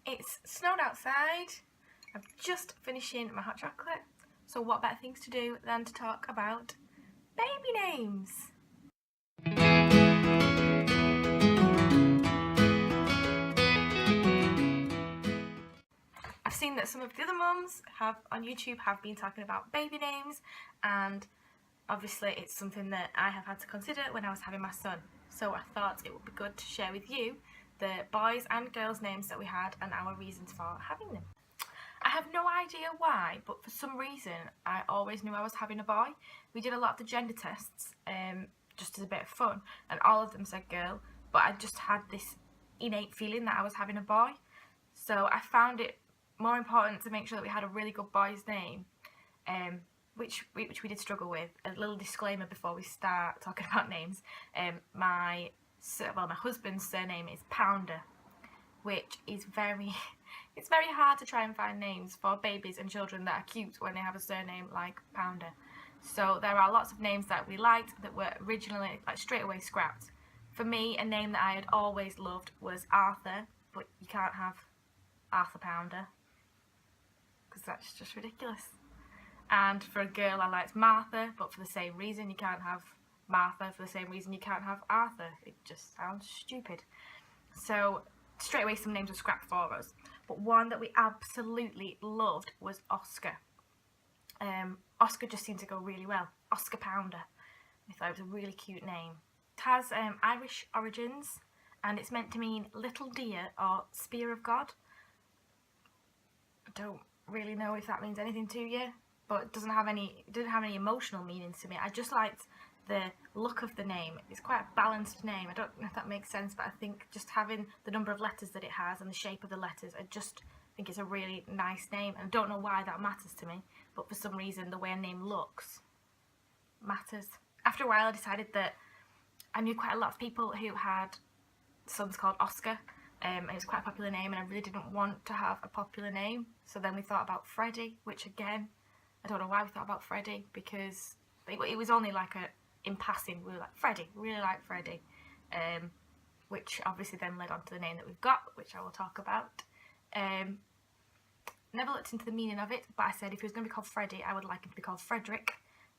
It's snowed outside. I'm just finishing my hot chocolate. So what better things to do than to talk about baby names? I've seen that some of the other mums on YouTube have been talking about baby names, and obviously it's something that I have had to consider when I was having my son. So I thought it would be good to share with you the boys and girls names that we had and our reasons for having them. I have no idea why, but for some reason I always knew I was having a boy. We did a lot of the gender tests just as a bit of fun, and all of them said girl, but I just had this innate feeling that I was having a boy. So I found it more important to make sure that we had a really good boy's name, which we did struggle with. A little disclaimer before we start talking about names. My husband's surname is Pounder, which is it's very hard to try and find names for babies and children that are cute when they have a surname like Pounder. So there are lots of names that we liked that were originally straight away scrapped. For me, a name that I had always loved was Arthur, but you can't have Arthur Pounder because that's just ridiculous. And for a girl I liked Martha, but for the same reason you can't have Martha, for the same reason you can't have Arthur. It just sounds stupid. So straight away some names were scrapped for us, but one that we absolutely loved was Oscar. Oscar just seemed to go really well. Oscar Pounder. I thought it was a really cute name. It has Irish origins, and it's meant to mean little deer or spear of God. I don't really know if that means anything to you, but it didn't have any emotional meaning to me. I just liked the look of the name. It's quite a balanced name. I don't know if that makes sense, but I think just having the number of letters that it has and the shape of the letters, I just think it's a really nice name. And I don't know why that matters to me, but for some reason the way a name looks matters. After a while I decided that I knew quite a lot of people who had sons called Oscar. It was quite a popular name, and I really didn't want to have a popular name. So then we thought about Freddie, which again, I don't know why we thought about Freddie, because it was only in passing, we were like, Freddie, really like Freddie, which obviously then led on to the name that we've got, which I will talk about. Never looked into the meaning of it, but I said if he was going to be called Freddie, I would like him to be called Frederick,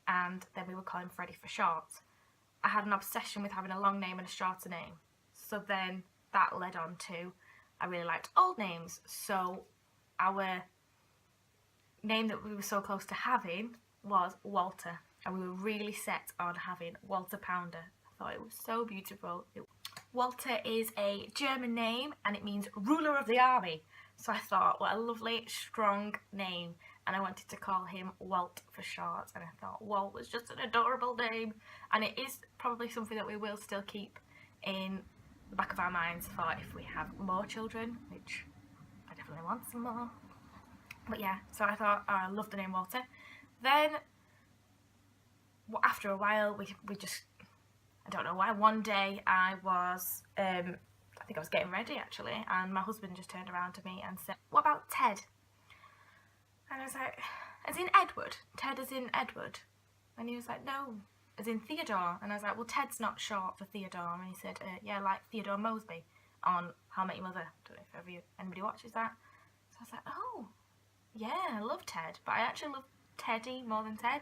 and then we would call him Freddie for short. I had an obsession with having a long name and a shorter name, so then that led on to I really liked old names. So our name that we were so close to having was Walter, and we were really set on having Walter Pounder. I thought it was so beautiful. Walter is a German name and it means ruler of the army. So I thought, what a lovely, strong name, and I wanted to call him Walt for short, and I thought Walt was just an adorable name, and it is probably something that we will still keep in the back of our minds for if we have more children, which I definitely want some more. But yeah, so I thought, oh, I love the name Walter. Then after a while we just, I don't know why, one day I think I was getting ready actually, and my husband just turned around to me and said, what about Ted? And I was like, as in Edward? Ted as in Edward? And he was like, no, as in Theodore. And I was like, well, Ted's not short for Theodore. And he said, yeah, like Theodore Mosby on How I Met Your Mother. I don't know if anybody watches that. So I was like, oh, yeah, I love Ted, but I actually love Teddy more than Ted.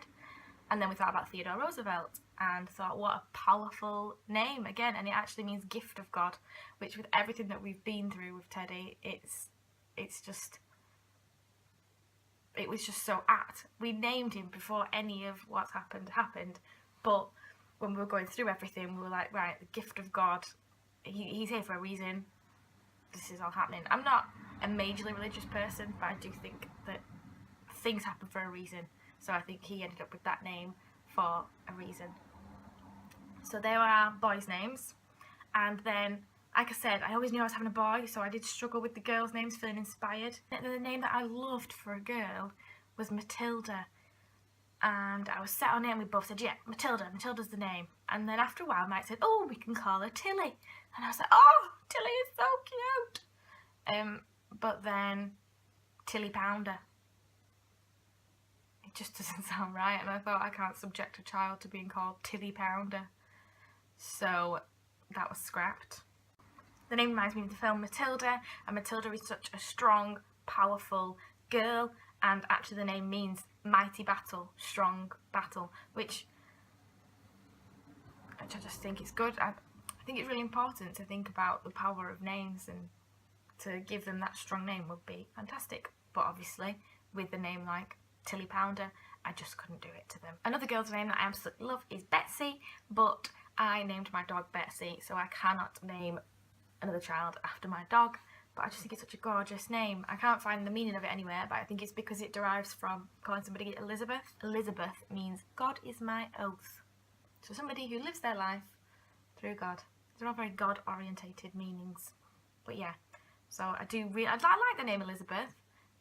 And then we thought about Theodore Roosevelt and thought, what a powerful name again, and it actually means gift of God, which with everything that we've been through with Teddy, it was just so apt. We named him before any of what's happened, but when we were going through everything, we were like, right, the gift of God, he's here for a reason, this is all happening. I'm not a majorly religious person, but I do think that things happen for a reason. So I think he ended up with that name for a reason. So there were our boys' names. And then, like I said, I always knew I was having a boy, so I did struggle with the girls' names, feeling inspired. The name that I loved for a girl was Matilda. And I was sat on it and we both said, yeah, Matilda's the name. And then after a while, Mike said, oh, we can call her Tilly. And I was like, oh, Tilly is so cute. But then Tilly Pounder. Just doesn't sound right, and I thought I can't subject a child to being called Tilly Pounder, so that was scrapped. The name reminds me of the film Matilda, and Matilda is such a strong, powerful girl, and actually the name means mighty battle, strong battle, which I just think is good. I think it's really important to think about the power of names, and to give them that strong name would be fantastic. But obviously, with a name like Tilly Pounder, I just couldn't do it to them. Another girl's name that I absolutely love is Betsy, but I named my dog Betsy, so I cannot name another child after my dog. But I just think it's such a gorgeous name. I can't find the meaning of it anywhere, but I think it's because it derives from calling somebody Elizabeth. Elizabeth means God is my oath. So somebody who lives their life through God. They're all very God-orientated meanings. But yeah, so I like the name Elizabeth,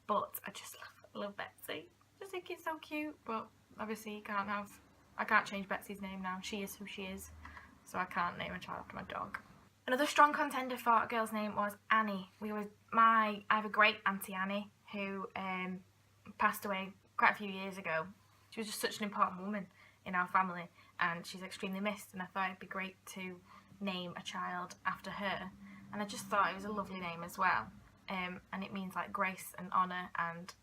but I just love Betsy. I just think it's so cute, but obviously I can't change Betsy's name now. She is who she is, so I can't name a child after my dog. Another strong contender for a girl's name was Annie. I have a great Auntie Annie who passed away quite a few years ago. She was just such an important woman in our family, and she's extremely missed, and I thought it'd be great to name a child after her. And I just thought it was a lovely name as well, and it means like grace and honour, and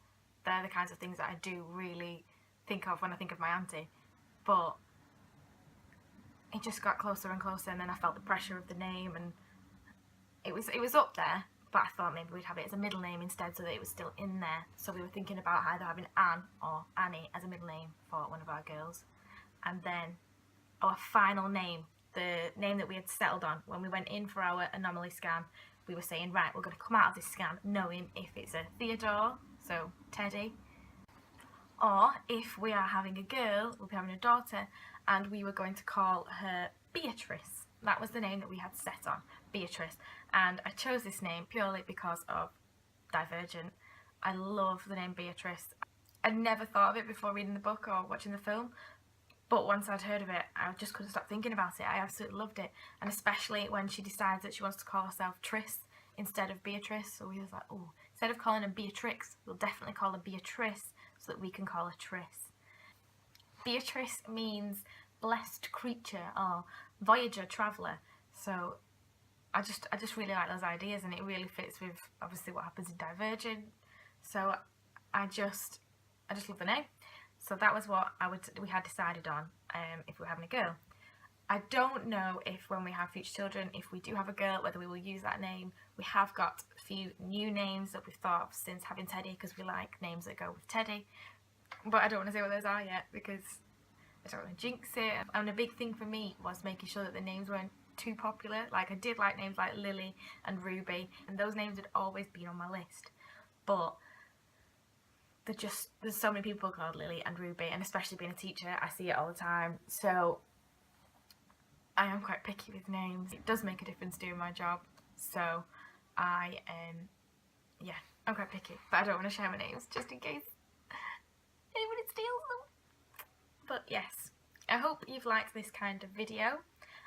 they're the kinds of things that I do really think of when I think of my auntie. But it just got closer and closer, and then I felt the pressure of the name, and it was up there, but I thought maybe we'd have it as a middle name instead, so that it was still in there. So we were thinking about either having Anne or Annie as a middle name for one of our girls. And then our final name, the name that we had settled on when we went in for our anomaly scan, we were saying, right, we're going to come out of this scan knowing if it's a Theodore, so Teddy, or if we are having a girl, we'll be having a daughter, and we were going to call her Beatrice. That was the name that we had set on, Beatrice. And I chose this name purely because of Divergent. I love the name Beatrice. I'd never thought of it before reading the book or watching the film, but once I'd heard of it, I just couldn't stop thinking about it. I absolutely loved it, and especially when she decides that she wants to call herself Tris instead of Beatrice. So we was like, oh, instead of calling her Beatrix, we'll definitely call her Beatrice, so that we can call her Tris. Beatrice means blessed creature or voyager, traveller. So I just really like those ideas, and it really fits with obviously what happens in Divergent. So I just love the name. So that was what we had decided on if we were having a girl. I don't know if when we have future children, if we do have a girl, whether we will use that name. We have got a few new names that we've thought of since having Teddy, because we like names that go with Teddy. But I don't want to say what those are yet, because I don't want to jinx it. And a big thing for me was making sure that the names weren't too popular. Like, I did like names like Lily and Ruby, and those names had always been on my list. But there's so many people called Lily and Ruby, and especially being a teacher, I see it all the time. So I am quite picky with names. It does make a difference doing my job. So I'm quite picky, but I don't want to share my names just in case anybody steals them. But yes, I hope you've liked this kind of video.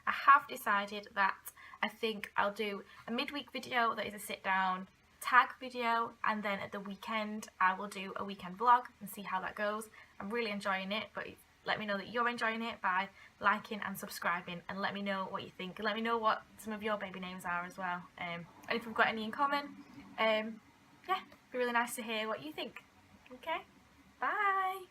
I have decided that I think I'll do a midweek video that is a sit down tag video, and then at the weekend I will do a weekend vlog and see how that goes. I'm really enjoying it, but let me know that you're enjoying it by liking and subscribing, and let me know what you think, and let me know what some of your baby names are as well, and if we've got any in common. Yeah, it'd be really nice to hear what you think. Okay, bye.